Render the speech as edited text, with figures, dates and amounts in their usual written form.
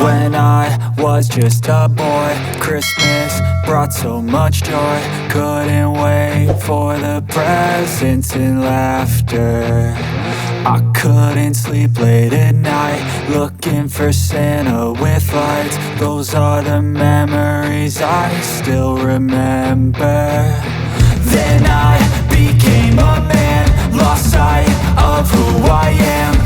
When I was just a boy, Christmas brought so much joy. Couldn't wait for the presents and laughter. I couldn't sleep late at night, looking for Santa with lights. Those are the memories I still remember. Then I became a man, lost sight of who I am.